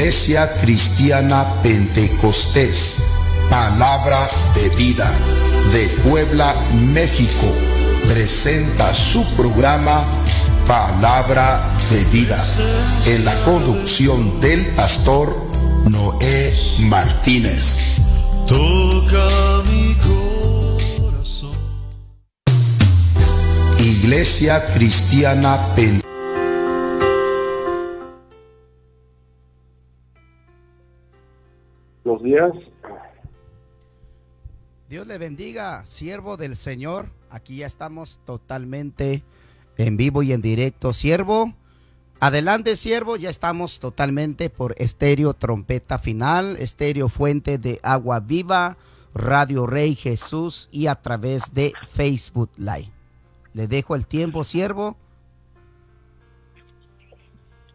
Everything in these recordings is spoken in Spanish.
Iglesia Cristiana Pentecostés, Palabra de Vida, de Puebla, México, presenta su programa Palabra de Vida, en la conducción del pastor Noé Martínez. Toca mi corazón. Iglesia Cristiana Pentecostés. Buenos días. Dios le bendiga, siervo del Señor. Aquí ya estamos totalmente en vivo y en directo. Siervo, adelante, siervo. Ya estamos totalmente por Estéreo Trompeta Final, Estéreo Fuente de Agua Viva, Radio Rey Jesús y a través de Facebook Live. Le dejo el tiempo, siervo.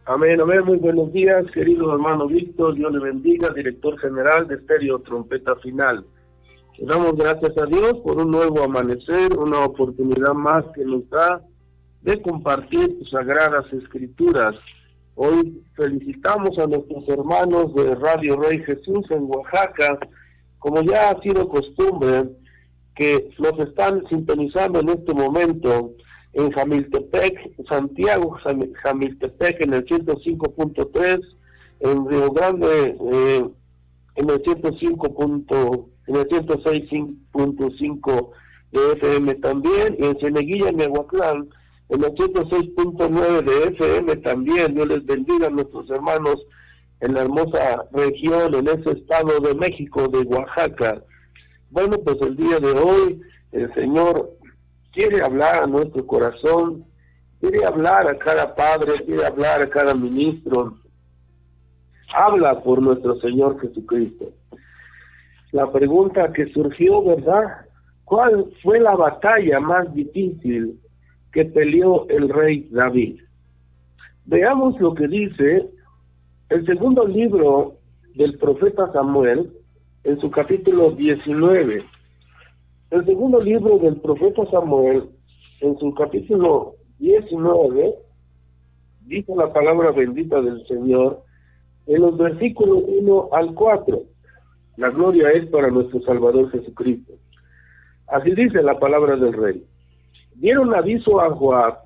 Amén, amén. Muy buenos días, querido hermano Víctor. Dios le bendiga, director general de Estéreo Trompeta Final. Le damos gracias a Dios por un nuevo amanecer, una oportunidad más que nos da de compartir sus sagradas escrituras. Hoy felicitamos a nuestros hermanos de Radio Rey Jesús en Oaxaca, como ya ha sido costumbre, que nos están sintonizando en este momento en Jamiltepec, Santiago, Jamiltepec en el 105.3, en Río Grande en el 106.5 de FM también, y en Cieneguilla, Miahuatlán, en el 106.9 de FM también. Dios les bendiga a nuestros hermanos en la hermosa región, en ese estado de México, de Oaxaca. Bueno, pues el día de hoy el Señor quiere hablar a nuestro corazón, quiere hablar a cada padre, quiere hablar a cada ministro. Habla por nuestro Señor Jesucristo. La pregunta que surgió, ¿verdad? ¿Cuál fue la batalla más difícil que peleó el rey David? Veamos lo que dice el segundo libro del profeta Samuel, en su capítulo 19. El segundo libro del profeta Samuel, en su capítulo 19, dice la palabra bendita del Señor, en los versículos 1 al 4. La gloria es para nuestro Salvador Jesucristo. Así dice la palabra del rey. Dieron aviso a Joab: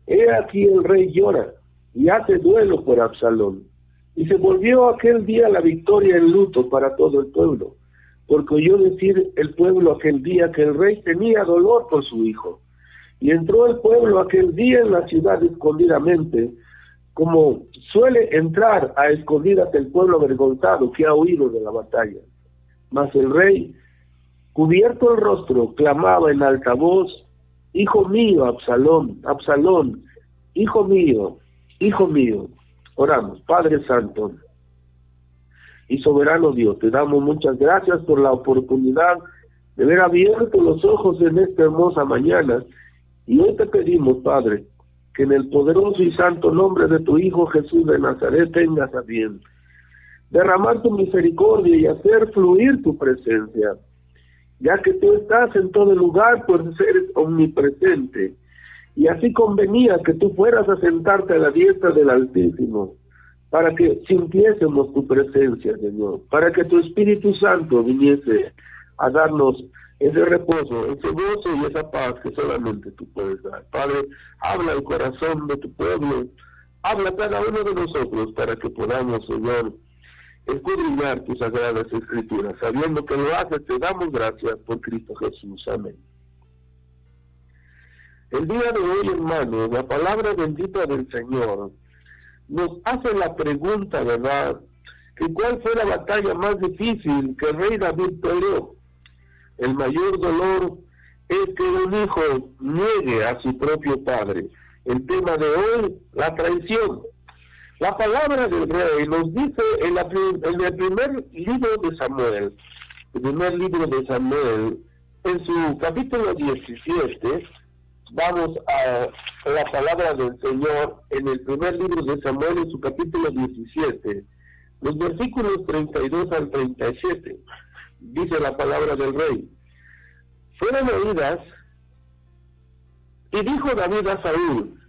he aquí el rey llora y hace duelo por Absalón. Y se volvió aquel día la victoria en luto para todo el pueblo, porque oyó decir el pueblo aquel día que el rey tenía dolor por su hijo. Y entró el pueblo aquel día en la ciudad escondidamente, como suele entrar a escondidas el pueblo avergonzado que ha huido de la batalla. Mas el rey, cubierto el rostro, clamaba en alta voz: hijo mío, Absalón, Absalón, hijo mío, hijo mío. Oramos. Padre Santo y soberano Dios, te damos muchas gracias por la oportunidad de haber abierto los ojos en esta hermosa mañana, y hoy te pedimos, Padre, que en el poderoso y santo nombre de tu Hijo Jesús de Nazaret tengas a bien derramar tu misericordia y hacer fluir tu presencia, ya que tú estás en todo lugar, pues eres omnipresente, y así convenía que tú fueras a sentarte a la diestra del Altísimo, para que sintiésemos tu presencia, Señor, para que tu Espíritu Santo viniese a darnos ese reposo, ese gozo y esa paz que solamente tú puedes dar. Padre, habla el corazón de tu pueblo, habla a cada uno de nosotros para que podamos, Señor, escudriñar tus sagradas escrituras. Sabiendo que lo haces, te damos gracias por Cristo Jesús. Amén. El día de hoy, hermanos, la palabra bendita del Señor nos hace la pregunta, ¿verdad?, que cuál fue la batalla más difícil que el rey David peleó. El mayor dolor es que un hijo niegue a su propio padre. El tema de hoy, la traición. La palabra del rey nos dice en el primer libro de Samuel, en su capítulo 17, vamos a la palabra del Señor en el primer libro de Samuel, en su capítulo 17, los versículos 32 al 37, dice la palabra del rey: fueron oídas, y dijo David a Saúl: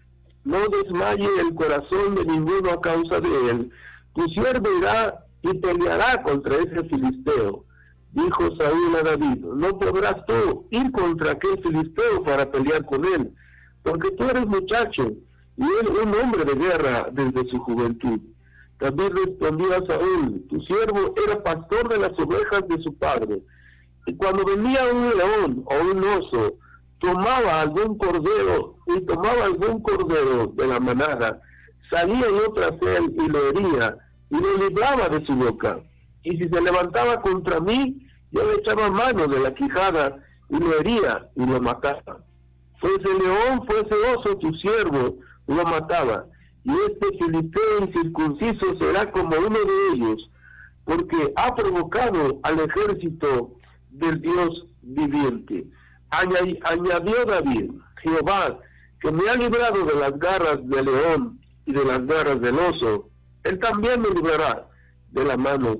no desmaye el corazón de ninguno a causa de él, tu siervo irá y peleará contra ese filisteo. Dijo Saúl a David, no podrás tú ir contra aquel filisteo para pelear con él, porque tú eres muchacho, y él un hombre de guerra desde su juventud. David respondió a Saúl, tu siervo era pastor de las ovejas de su padre, y cuando venía un león o un oso, tomaba algún cordero de la manada, salía yo tras él y lo hería, y lo libraba de su boca. Y si se levantaba contra mí, yo le echaba mano de la quijada, y lo hería, y lo mataba. Fuese león, fuese oso, tu siervo lo mataba. Y este filisteo incircunciso será como uno de ellos, porque ha provocado al ejército del Dios viviente. Añadió David, Jehová, que me ha librado de las garras del león y de las garras del oso, él también me librará de la mano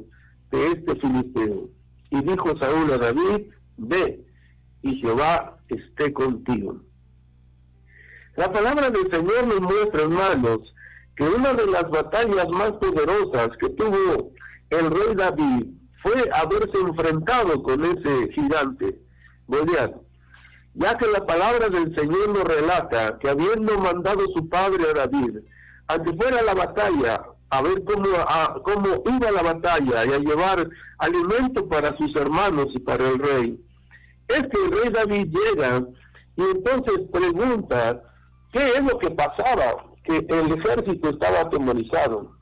de este filisteo. Y dijo Saúl a David, ve, y Jehová esté contigo. La palabra del Señor nos muestra, hermanos, que una de las batallas más poderosas que tuvo el rey David fue haberse enfrentado con ese gigante, Goliat, ya que la palabra del Señor nos relata que habiendo mandado su padre a David a que fuera a la batalla, a ver cómo iba la batalla y a llevar alimento para sus hermanos y para el rey, es que el rey David llega y entonces pregunta qué es lo que pasaba, que el ejército estaba atemorizado.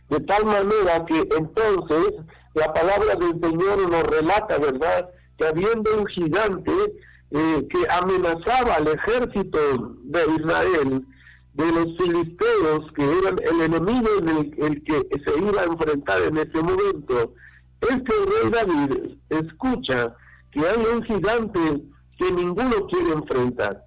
De tal manera que entonces la palabra del Señor nos relata, ¿verdad?, que habiendo un gigante que amenazaba al ejército de Israel, de los filisteos, que eran el enemigo en el que se iba a enfrentar en ese momento, es que el rey David escucha que hay un gigante que ninguno quiere enfrentar,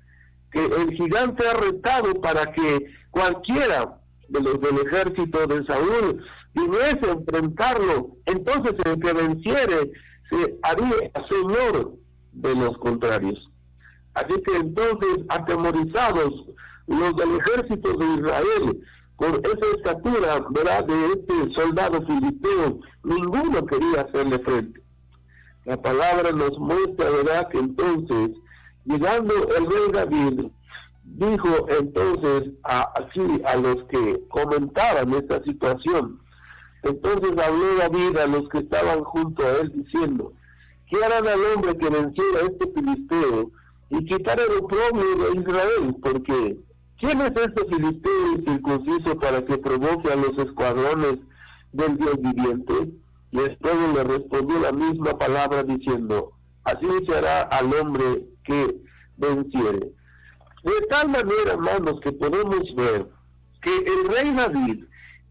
que el gigante ha retado para que cualquiera de los del ejército de Saúl viniese a enfrentarlo, entonces el que venciere se haría señor de los contrarios. Así que entonces, atemorizados los del ejército de Israel, por esa estatura, ¿verdad?, de este soldado filisteo, ninguno quería hacerle frente. La palabra nos muestra, ¿verdad?, que entonces, llegando el rey David, dijo entonces a los que comentaban esta situación. Entonces habló David a los que estaban junto a él diciendo, ¿qué harán al hombre que venciera a este filisteo y quitara el oprobio de Israel? Porque ¿quién es este filisteo incircunciso para que provoque a los escuadrones del Dios viviente? Y después le respondió la misma palabra diciendo, así se hará al hombre que venciere. De tal manera, hermanos, que podemos ver que el rey David,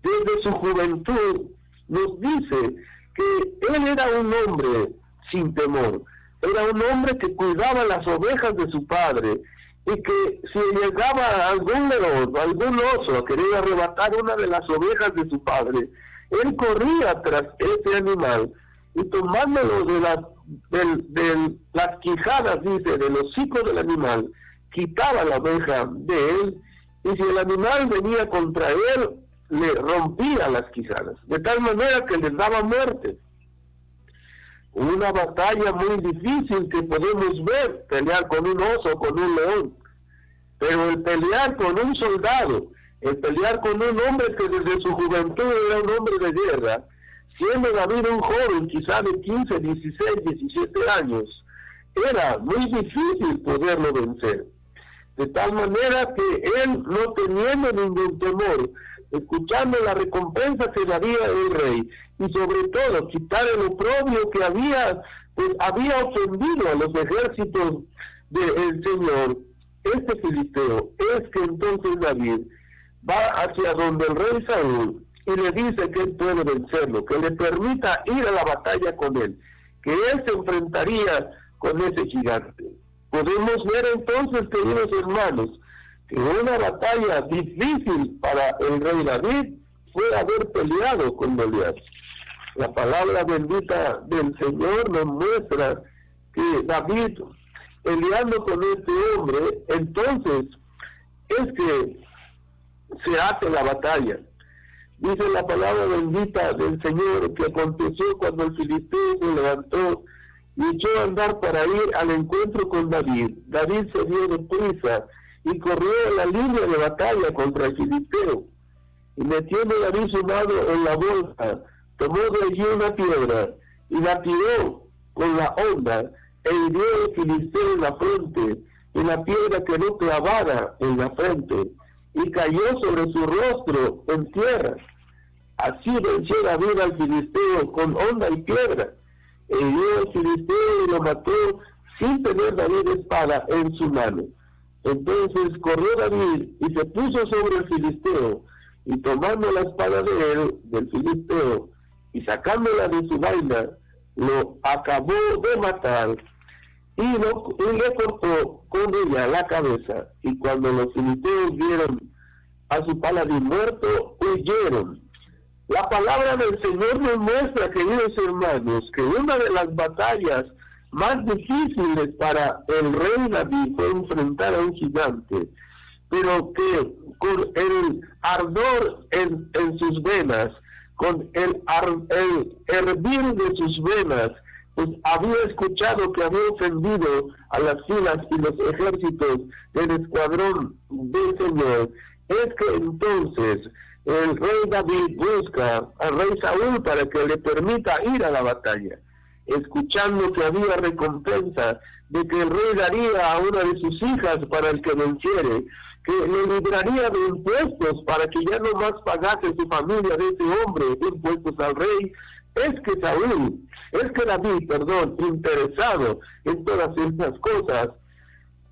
desde su juventud, nos dice que él era un hombre sin temor, era un hombre que cuidaba las ovejas de su padre, y que si llegaba algún león, algún oso a querer arrebatar una de las ovejas de su padre, él corría tras ese animal, y tomándolo de las quijadas, dice, del hocico del animal, quitaba la oveja de él, y si el animal venía contra él, le rompía las quijadas, de tal manera que les daba muerte. Una batalla muy difícil que podemos ver, pelear con un oso, con un león, pero el pelear con un soldado, el pelear con un hombre que desde su juventud era un hombre de guerra, siendo David un joven, quizá de 15, 16, 17 años, era muy difícil poderlo vencer. De tal manera que él, no teniendo ningún temor, escuchando la recompensa que daría el rey, y sobre todo quitar el oprobio que había ofendido a los ejércitos del Señor, este filisteo, es que entonces David va hacia donde el rey Saúl y le dice que él puede vencerlo, que le permita ir a la batalla con él, que él se enfrentaría con ese gigante. Podemos ver entonces, queridos hermanos, que una batalla difícil para el rey David fue haber peleado con Goliat. La palabra bendita del Señor nos muestra que David, peleando con este hombre, entonces es que se hace la batalla. Dice la palabra bendita del Señor que aconteció cuando el filisteo se levantó y echó a andar para ir al encuentro con David. David se dio de prisa y corrió a la línea de batalla contra el filisteo. Y metiendo David su mano en la bolsa, tomó de allí una piedra y la tiró con la honda e hirió al filisteo en la frente, y la piedra quedó clavada en la frente y cayó sobre su rostro en tierra. Así venció David al filisteo con honda y piedra, e hirió al filisteo y lo mató sin tener David espada en su mano. Entonces corrió David y se puso sobre el filisteo, y tomando la espada de él, del filisteo, y sacándola de su vaina, lo acabó de matar, y le cortó con ella la cabeza. Y cuando los filisteos vieron a su paladín muerto, huyeron. La palabra del Señor nos muestra, queridos hermanos, que una de las batallas más difíciles para el rey David fue enfrentar a un gigante, pero que con el ardor en sus venas, con el hervir de sus venas, pues había escuchado que había ofendido a las filas y los ejércitos del escuadrón del Señor. Es que entonces el rey David busca al rey Saúl para que le permita ir a la batalla, escuchando que había recompensa, de que el rey daría a una de sus hijas para el que venciere, que le libraría de impuestos para que ya no más pagase su familia de ese hombre impuestos al rey. Es que David, interesado en todas estas cosas,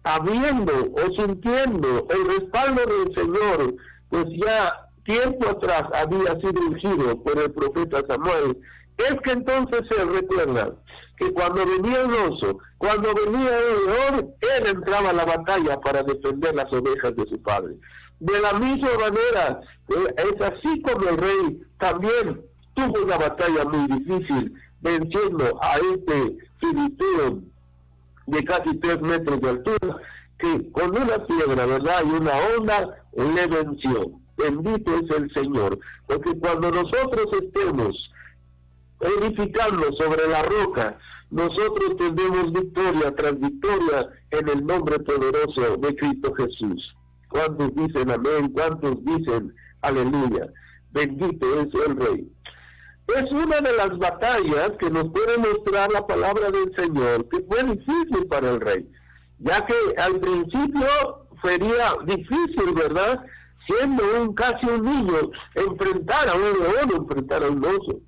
habiendo o sintiendo el respaldo del Señor, pues ya tiempo atrás había sido ungido por el profeta Samuel, es que entonces se recuerda que cuando venía un oso, cuando venía un león, él entraba a la batalla para defender las ovejas de su padre. De la misma manera, es así como el rey también tuvo una batalla muy difícil, venciendo a este filisteo de casi 3 metros de altura, que con una piedra, ¿verdad?, y una honda, le venció. Bendito es el Señor, porque cuando nosotros estemos edificando sobre la roca, nosotros tendremos victoria tras victoria en el nombre poderoso de Cristo Jesús. ¿Cuántos dicen amén? ¿Cuántos dicen aleluya? Bendito es el Rey. Es una de las batallas que nos puede mostrar la palabra del Señor, que fue difícil para el rey, ya que al principio sería difícil, ¿verdad?, siendo casi un niño, enfrentar a un león, enfrentar a un oso.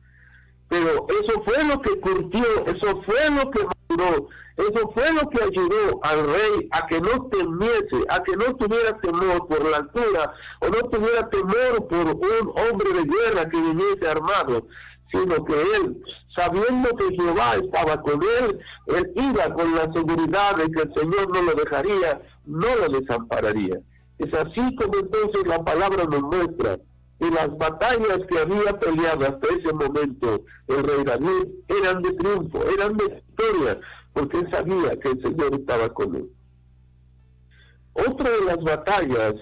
Pero eso fue lo que curtió, eso fue lo que maduró, eso fue lo que ayudó al rey a que no temiese, a que no tuviera temor por la altura, o no tuviera temor por un hombre de guerra que viniese armado, sino que él, sabiendo que Jehová estaba con él iba con la seguridad de que el Señor no lo dejaría, no lo desampararía. Es así como entonces la palabra nos muestra que las batallas que había peleado hasta ese momento el rey David eran de triunfo, eran de victoria, porque él sabía que el Señor estaba con él. Otra de las batallas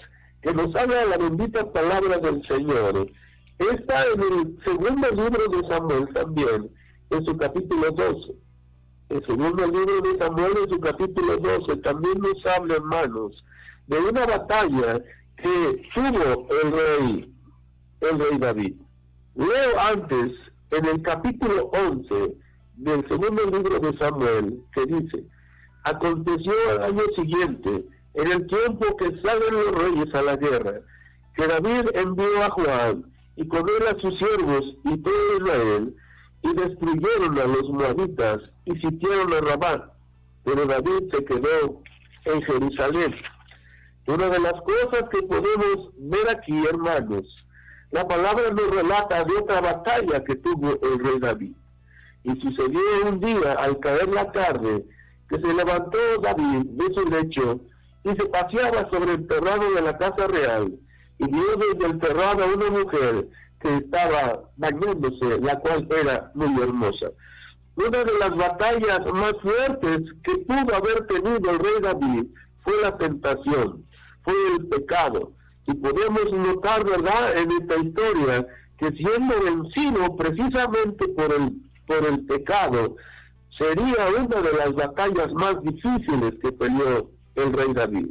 que nos habla la bendita palabra del Señor está en el segundo libro de Samuel también, en su capítulo 12. El segundo libro de Samuel, en su capítulo 12, también nos habla, hermanos, de una batalla que tuvo el rey David. Leo antes, en el capítulo 11 del segundo libro de Samuel, que dice: aconteció al año siguiente, en el tiempo que salen los reyes a la guerra, que David envió a Joab, y con él a sus siervos y todo Israel, y destruyeron a los moabitas, y sitiaron a Rabá, pero David se quedó en Jerusalén. Una de las cosas que podemos ver aquí, hermanos, la palabra nos relata de otra batalla que tuvo el rey David. Y sucedió un día, al caer la tarde, que se levantó David de su lecho y se paseaba sobre el terrado de la casa real, y vio desde el terrado a una mujer que estaba bañándose, la cual era muy hermosa. Una de las batallas más fuertes que pudo haber tenido el rey David fue la tentación, fue el pecado. Y podemos notar, ¿verdad?, en esta historia, que siendo vencido precisamente por el pecado, sería una de las batallas más difíciles que peleó el rey David.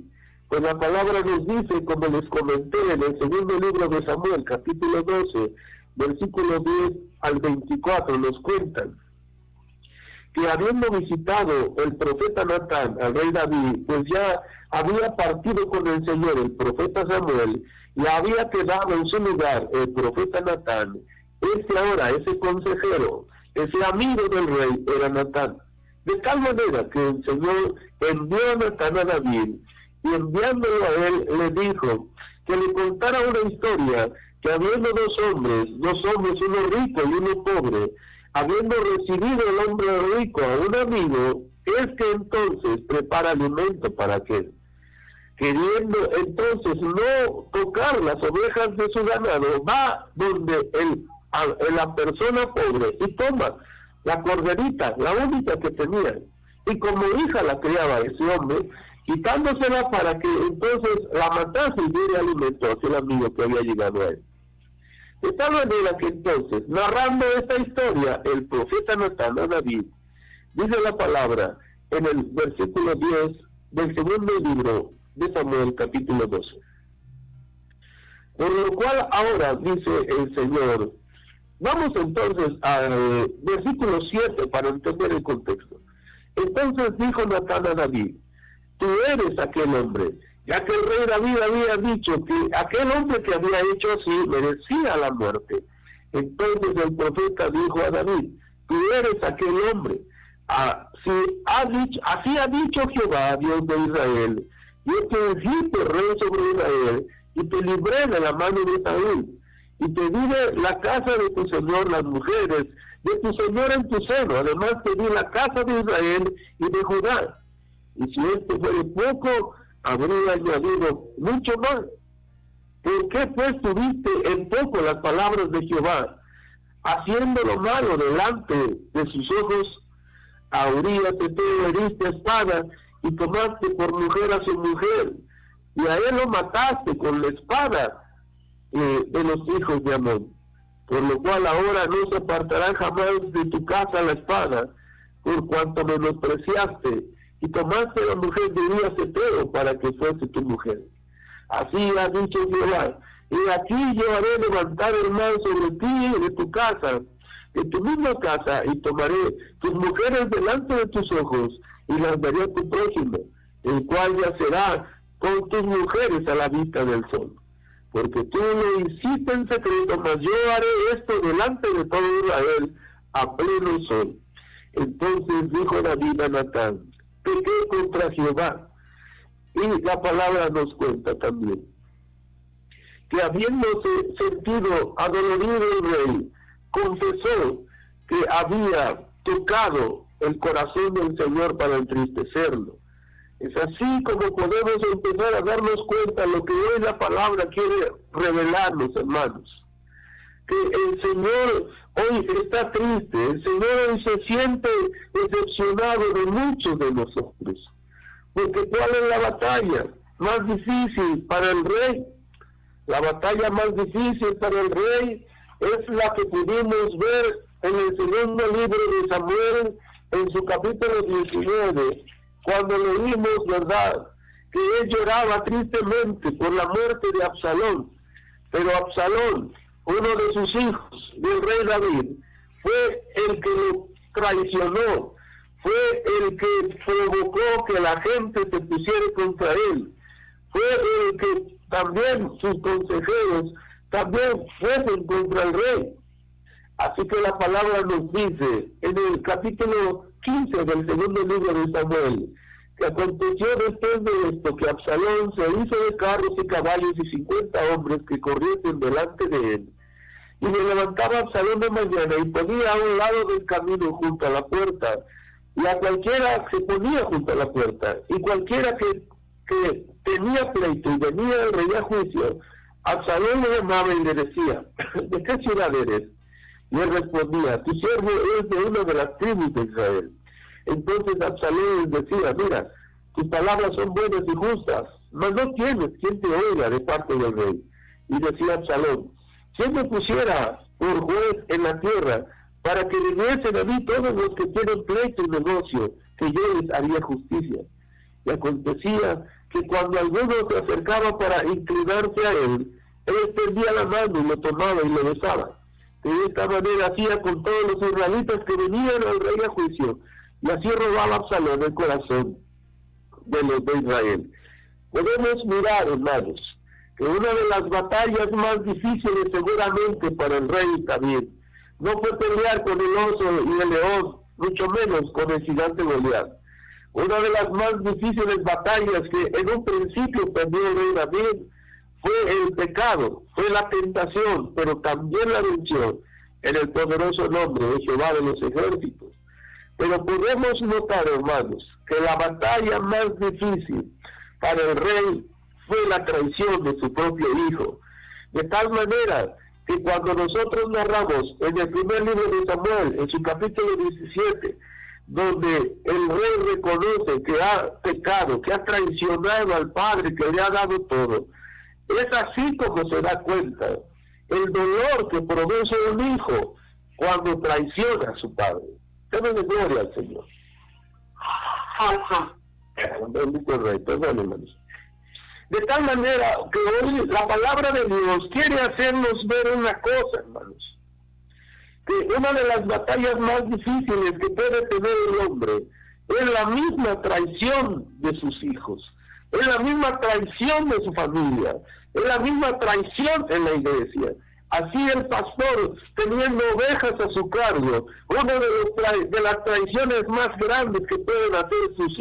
Pues la palabra nos dice, como les comenté en el segundo libro de Samuel, capítulo 12, versículos 10 al 24, nos cuentan que habiendo visitado el profeta Natán al rey David, pues ya había partido con el Señor el profeta Samuel, y había quedado en su lugar el profeta Natán. Ahora, ese consejero, ese amigo del rey era Natán. De tal manera que el Señor envió a Natán a David, y enviándolo a él le dijo que le contara una historia, que habiendo dos hombres, uno rico y uno pobre, habiendo recibido el hombre rico a un amigo, es que entonces prepara alimento para aquel. Queriendo entonces no tocar las ovejas de su ganado, va donde la persona pobre y toma la corderita, la única que tenía, y como hija la criaba ese hombre, quitándosela para que entonces la matase y diera alimento a aquel amigo que había llegado a él. De tal manera que entonces, narrando esta historia, el profeta Natán a David, dice la palabra en el versículo 10 del segundo libro de Samuel, capítulo 12. Por lo cual ahora dice el Señor, vamos entonces al versículo 7 para entender el contexto. Entonces dijo Natán a David, tú eres aquel hombre, ya que el rey David había dicho que aquel hombre que había hecho así merecía la muerte. Entonces el profeta dijo a David, tú eres aquel hombre. Así ha dicho Jehová, Dios de Israel, yo te ungí rey sobre Israel, y te libré de la mano de Saúl, y te di de la casa de tu señor las mujeres de tu señor en tu seno, además te di la casa de Israel y de Judá. Y si esto fuera poco, habría añadido mucho más. ¿Por qué pues tuviste en poco las palabras de Jehová, haciendo lo malo delante de sus ojos? A Urías te heriste a espada, y tomaste por mujer a su mujer, y a él lo mataste con la espada de los hijos de Amón. Por lo cual ahora no se apartará jamás de tu casa la espada, por cuanto menospreciaste, y tomaste la mujer de Urías Heteo para que fuese tu mujer. Así ha dicho Jehová, y aquí yo haré levantar el mal sobre ti y de tu casa, de tu misma casa, y tomaré tus mujeres delante de tus ojos, y las daré a tu prójimo, el cual yacerá con tus mujeres a la vista del sol. Porque tú lo hiciste en secreto, mas yo haré esto delante de todo Israel a pleno sol. Entonces dijo David a Natán, pequé contra Jehová. Y la palabra nos cuenta también que habiéndose sentido adolorido el rey, confesó que había tocado el corazón del Señor para entristecerlo. Es así como podemos empezar a darnos cuenta de lo que hoy la palabra quiere revelarnos, hermanos. Que el Señor hoy está triste, el Señor hoy se siente decepcionado de muchos de nosotros. Porque ¿cuál es la batalla más difícil para el rey? La batalla más difícil para el rey es la que pudimos ver en el segundo libro de Samuel, en su capítulo 19, cuando leímos, ¿verdad?, que él lloraba tristemente por la muerte de Absalón. Pero Absalón, uno de sus hijos del rey David, fue el que lo traicionó, fue el que provocó que la gente se pusiera contra él, fue el que también sus consejeros también fuesen contra el rey. Así que la palabra nos dice en el capítulo 15 del segundo libro de Samuel, que aconteció después de esto que Absalón se hizo de carros y caballos y 50 hombres que corriesen delante de él. Y le levantaba Absalón de mañana y ponía a un lado del camino junto a la puerta, y a cualquiera se ponía junto a la puerta, y cualquiera que tenía pleito y venía el rey a juicio, Absalón le llamaba y le decía, ¿de qué ciudad eres? Y él respondía, tu siervo es de una de las tribus de Israel. Entonces Absalón les decía, mira, tus palabras son buenas y justas, mas no tienes quien te oiga de parte del rey. Y decía Absalón, si Él me pusiera por juez en la tierra, para que viniesen a mí todos los que tienen pleito y negocio, que yo les haría justicia. Y acontecía que cuando alguno se acercaba para inclinarse a él extendía la mano y lo tomaba y lo besaba. De esta manera hacía con todos los israelitas que venían al rey a juicio, y así robaba Absalón el corazón de los de Israel. Podemos mirar, hermanos, que una de las batallas más difíciles seguramente para el rey David no fue pelear con el oso y el león, mucho menos con el gigante Goliat. Una de las más difíciles batallas que en un principio perdió el rey David fue el pecado, fue la tentación, pero también la venció en el poderoso nombre de Jehová de los ejércitos. Pero podemos notar, hermanos, que la batalla más difícil para el rey fue la traición de su propio hijo. De tal manera que cuando nosotros narramos en el primer libro de Samuel, en su capítulo 17, donde el rey reconoce que ha pecado, que ha traicionado al padre, que le ha dado todo, es así como se da cuenta el dolor que produce un hijo cuando traiciona a su padre. Démosle gloria al Señor. Bendito Rey, perdón, hermanos. De tal manera que hoy la palabra de Dios quiere hacernos ver una cosa, hermanos, que una de las batallas más difíciles que puede tener el hombre es la misma traición de sus hijos, es la misma traición de su familia, es la misma traición en la iglesia. Así el pastor, teniendo ovejas a su cargo, una de las traiciones más grandes que pueden hacer sus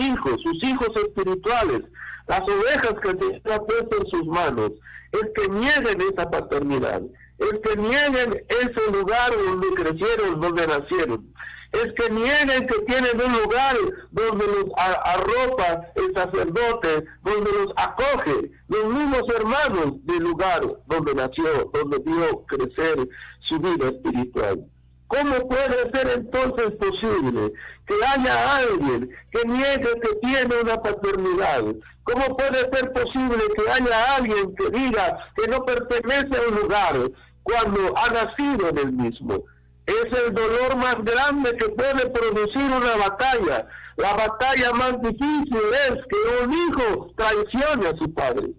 hijos espirituales, las ovejas que el Señor ha puesto en sus manos, es que nieguen esa paternidad, es que nieguen ese lugar donde crecieron, donde nacieron, es que nieguen que tienen un lugar donde los arropa el sacerdote, donde los acoge los mismos hermanos del lugar donde nació, donde vio crecer su vida espiritual. ¿Cómo puede ser entonces posible que haya alguien que niegue que tiene una paternidad? ¿Cómo puede ser posible que haya alguien que diga que no pertenece a un lugar cuando ha nacido en el mismo? Es el dolor más grande que puede producir una batalla. La batalla más difícil es que un hijo traicione a su padre.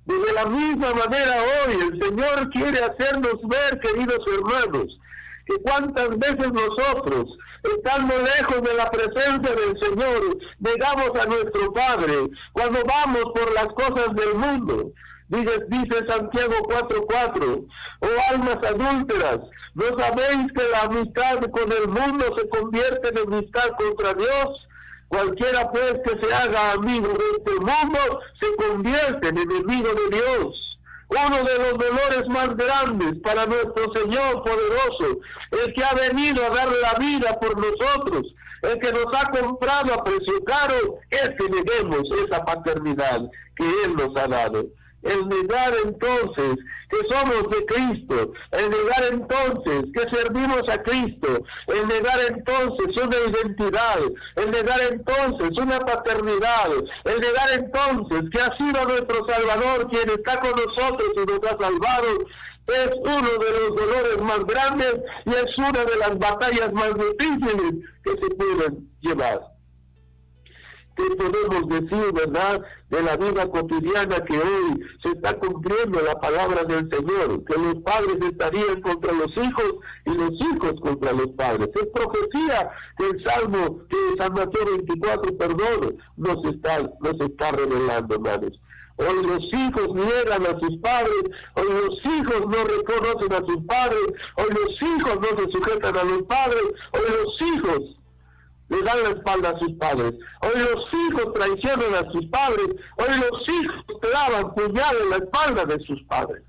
De la misma manera hoy el Señor quiere hacernos ver, queridos hermanos, que cuántas veces nosotros, estando lejos de la presencia del Señor, negamos a nuestro Padre cuando vamos por las cosas del mundo. Dice Santiago 4:4, oh almas adúlteras, ¿no sabéis que la amistad con el mundo se convierte en amistad contra Dios? Cualquiera pues que se haga amigo de este mundo se convierte en enemigo de Dios. Uno de los dolores más grandes para nuestro Señor poderoso, el que ha venido a dar la vida por nosotros, el que nos ha comprado a precio caro, es que neguemos esa paternidad que Él nos ha dado. El negar entonces que somos de Cristo, el negar entonces que servimos a Cristo, el negar entonces una identidad, el negar entonces una paternidad, el negar entonces que ha sido nuestro Salvador quien está con nosotros y nos ha salvado, es uno de los dolores más grandes y es una de las batallas más difíciles que se pueden llevar. ¿Qué podemos decir, verdad, de la vida cotidiana que hoy se está cumpliendo la palabra del Señor? Que los padres estarían contra los hijos y los hijos contra los padres. Es profecía que el Salmo, que San Mateo 24, nos está revelando, hermanos. Hoy los hijos niegan a sus padres, hoy los hijos no reconocen a sus padres, hoy los hijos no se sujetan a los padres, hoy los hijos le dan la espalda a sus padres. Hoy los hijos traicionan a sus padres. Hoy los hijos clavan puñal en la espalda de sus padres.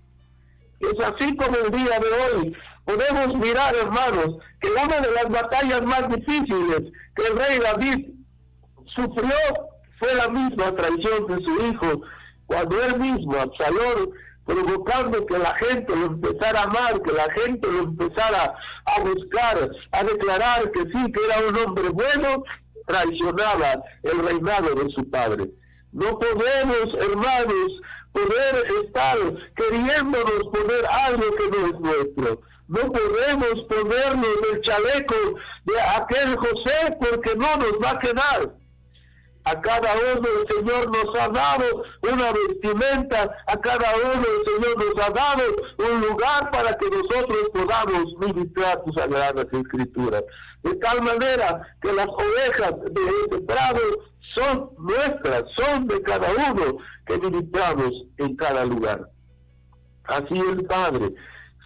Es así como el día de hoy podemos mirar, hermanos, que una de las batallas más difíciles que el rey David sufrió fue la misma traición de su hijo, cuando él mismo, Absalón, provocando que la gente lo empezara a amar, que la gente lo empezara a buscar, a declarar que sí, que era un hombre bueno, traicionaba el reinado de su padre. No podemos, hermanos, poder estar queriéndonos poner algo que no es nuestro. No podemos ponernos el chaleco de aquel José porque no nos va a quedar. A cada uno el Señor nos ha dado una vestimenta, a cada uno el Señor nos ha dado un lugar para que nosotros podamos ministrar sus sagradas escrituras. De tal manera que las ovejas de este prado son nuestras, son de cada uno que ministramos en cada lugar. Así el Padre,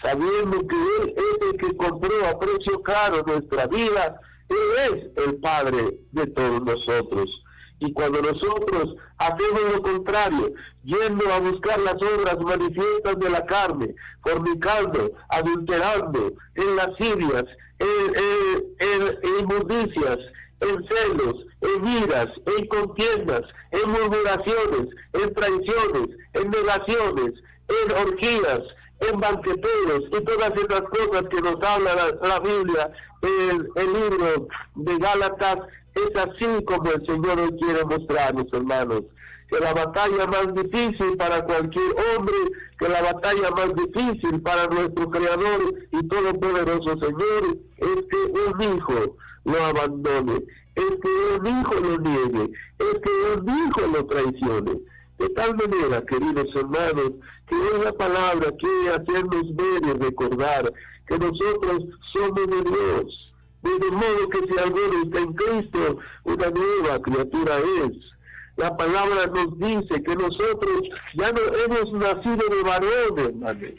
sabiendo que Él es el que compró a precio caro nuestra vida, Él es el Padre de todos nosotros. Y cuando nosotros hacemos lo contrario, yendo a buscar las obras manifiestas de la carne, fornicando, adulterando, en lascivias, en inmundicias, en celos, en iras, en contiendas, en murmuraciones, en traiciones, en negaciones, en orgías, en banqueteros y todas esas cosas que nos habla la Biblia en el libro de Gálatas. Es así como el Señor nos quiere mostrarnos, hermanos, que la batalla más difícil para cualquier hombre, que la batalla más difícil para nuestro Creador y Todopoderoso Señor, es que un hijo lo abandone, es que un hijo lo niegue, es que un hijo lo traicione. De tal manera, queridos hermanos, que hoy la palabra quiere hacernos ver y recordar que nosotros somos de Dios. De modo que si alguno está en Cristo, una nueva criatura es. La palabra nos dice que nosotros ya no hemos nacido de varón, hermanos,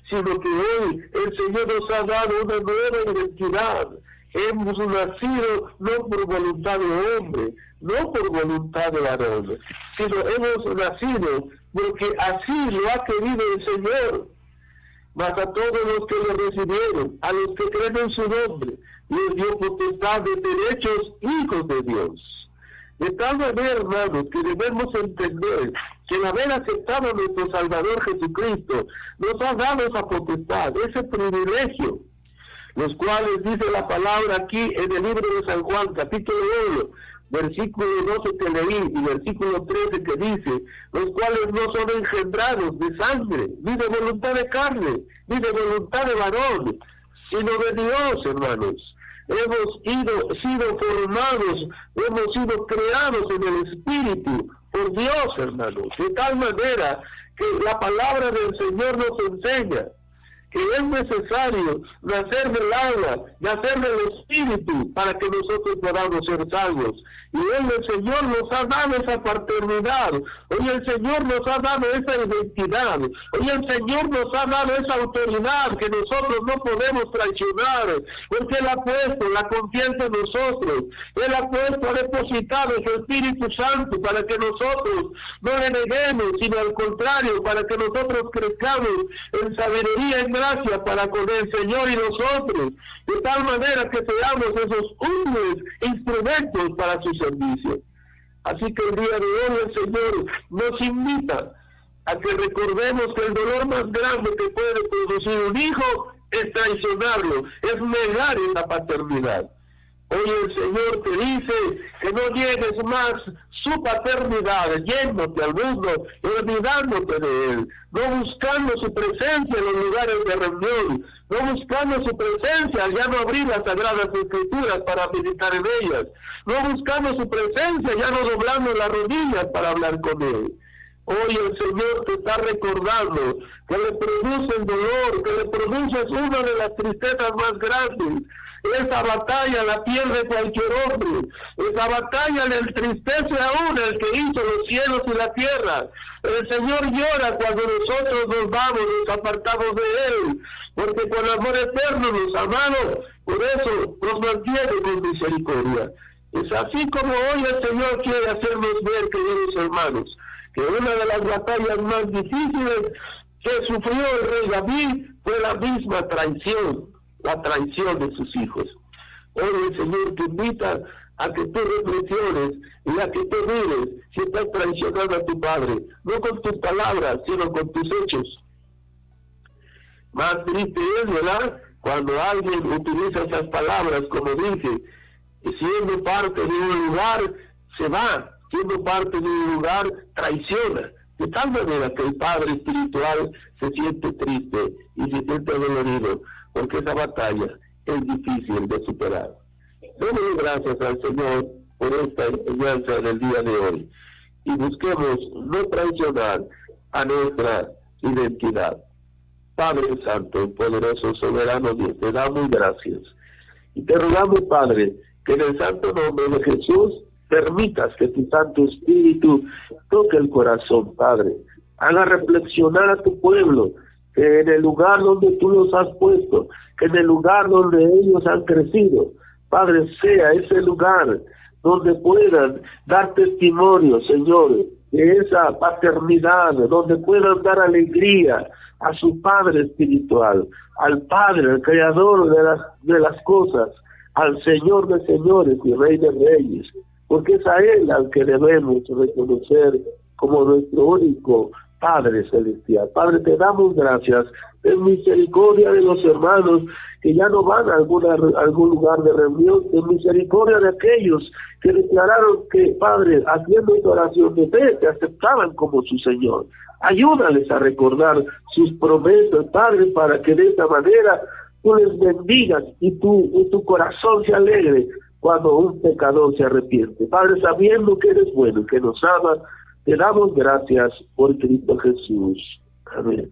sino que hoy el Señor nos ha dado una nueva identidad. Hemos nacido no por voluntad de hombre, no por voluntad de varón, sino hemos nacido porque así lo ha querido el Señor. Mas a todos los que lo recibieron, a los que creen en su nombre, les dio potestad de ser hechos hijos de Dios. De tal manera, hermanos, que debemos entender que el haber aceptado a nuestro Salvador Jesucristo nos ha dado esa potestad, ese privilegio, los cuales dice la palabra aquí en el libro de San Juan, capítulo 1, versículo 12 que leí y versículo 13 que dice, los cuales no son engendrados de sangre, ni de voluntad de carne, ni de voluntad de varón, sino de Dios, hermanos. Hemos sido formados, hemos sido creados en el Espíritu por Dios, hermanos. De tal manera que la palabra del Señor nos enseña que es necesario nacer del agua, nacer del Espíritu, para que nosotros podamos ser salvos. Y hoy el Señor nos ha dado esa paternidad, hoy el Señor nos ha dado esa identidad, hoy el Señor nos ha dado esa autoridad que nosotros no podemos traicionar, porque Él ha puesto la confianza en nosotros, Él ha depositado su Espíritu Santo para que nosotros no le neguemos, sino al contrario, para que nosotros crezcamos en sabiduría y en gracia para con el Señor y nosotros, de tal manera que seamos esos útiles instrumentos para su servicio. Así que el día de hoy el Señor nos invita a que recordemos que el dolor más grande que puede producir un hijo es traicionarlo, es negar esa paternidad. Hoy el Señor te dice que no niegues más su paternidad, yéndote al mundo y olvidándote de Él, no buscando su presencia en los lugares de reunión, no buscando su presencia al ya no abrir las Sagradas Escrituras para meditar en ellas, no buscando su presencia ya no doblando las rodillas para hablar con Él. Hoy el Señor te está recordando que le produce el dolor, que le produce una de las tristezas más grandes. Esa batalla la pierde cualquier hombre. Esa batalla le entristece aún el que hizo los cielos y la tierra. El Señor llora cuando nosotros nos vamos, nos apartamos de Él, porque con amor eterno nos amamos, por eso nos mantiene con misericordia. Es así como hoy el Señor quiere hacernos ver, queridos hermanos, que una de las batallas más difíciles que sufrió el rey David fue la misma traición, la traición de sus hijos. Hoy el Señor te invita a que tú reflexiones y a que tú mires si estás traicionando a tu Padre, no con tus palabras, sino con tus hechos. Más triste es, ¿verdad?, cuando alguien utiliza esas palabras, como dice, siendo parte de un lugar, se va, siendo parte de un lugar, traiciona. de tal manera que el padre espiritual se siente triste y se siente dolorido, porque esa batalla es difícil de superar. Demos gracias al Señor por esta enseñanza del día de hoy y busquemos no traicionar a nuestra identidad. Padre Santo, poderoso, soberano Dios, te damos gracias y te rogamos, Padre, que en el santo nombre de Jesús permitas que tu Santo Espíritu toque el corazón, Padre. Haga reflexionar a tu pueblo, que en el lugar donde tú los has puesto, que en el lugar donde ellos han crecido, Padre, sea ese lugar donde puedan dar testimonio, Señor, de esa paternidad, donde puedan dar alegría a su Padre espiritual, al Padre, al Creador de las cosas, al Señor de señores y Rey de reyes, porque es a Él al que debemos reconocer como nuestro único Padre celestial. Padre, te damos gracias. Ten misericordia de los hermanos que ya no van a algún lugar de reunión. Ten misericordia de aquellos que declararon que, Padre, haciendo esta oración de fe, te aceptaban como su Señor. Ayúdales a recordar sus promesas, Padre, para que de esta manera tú les bendigas y tu corazón se alegre cuando un pecador se arrepiente. Padre, sabiendo que eres bueno y que nos amas, te damos gracias por Cristo Jesús. Amén.